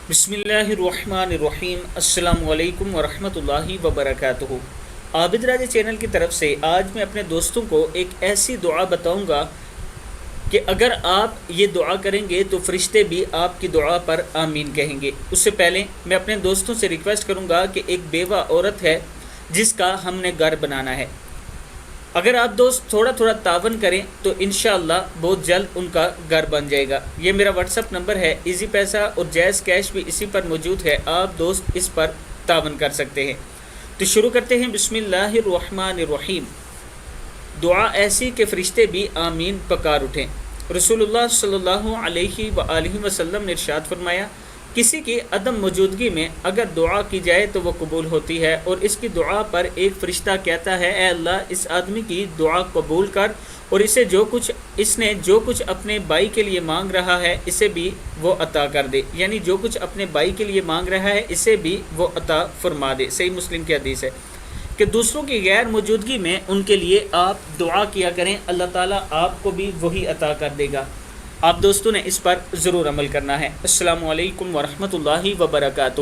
بسم اللہ الرحمن الرحیم۔ السلام علیکم ورحمۃ اللہ وبرکاتہ۔ عابد راجہ چینل کی طرف سے آج میں اپنے دوستوں کو ایک ایسی دعا بتاؤں گا کہ اگر آپ یہ دعا کریں گے تو فرشتے بھی آپ کی دعا پر آمین کہیں گے۔ اس سے پہلے میں اپنے دوستوں سے ریکویسٹ کروں گا کہ ایک بیوہ عورت ہے جس کا ہم نے گھر بنانا ہے، اگر آپ دوست تھوڑا تھوڑا تعاون کریں تو انشاءاللہ بہت جلد ان کا گھر بن جائے گا۔ یہ میرا واٹس ایپ نمبر ہے، ایزی پیسہ اور جائز کیش بھی اسی پر موجود ہے، آپ دوست اس پر تعاون کر سکتے ہیں۔ تو شروع کرتے ہیں۔ بسم اللہ الرحمن الرحیم۔ دعا ایسی کہ فرشتے بھی آمین پکار اٹھیں۔ رسول اللہ صلی اللہ علیہ وآلہ وسلم نے ارشاد فرمایا، کسی کی عدم موجودگی میں اگر دعا کی جائے تو وہ قبول ہوتی ہے، اور اس کی دعا پر ایک فرشتہ کہتا ہے، اے اللہ اس آدمی کی دعا قبول کر اور اس نے جو کچھ اپنے بھائی کے لیے مانگ رہا ہے اسے بھی وہ عطا کر دے، یعنی جو کچھ اپنے بھائی کے لیے مانگ رہا ہے اسے بھی وہ عطا فرما دے۔ صحیح مسلم کی حدیث ہے کہ دوسروں کی غیر موجودگی میں ان کے لیے آپ دعا کیا کریں، اللہ تعالیٰ آپ کو بھی وہی عطا کر دے گا۔ آپ دوستوں نے اس پر ضرور عمل کرنا ہے۔ السلام علیکم ورحمۃ اللہ وبرکاتہ۔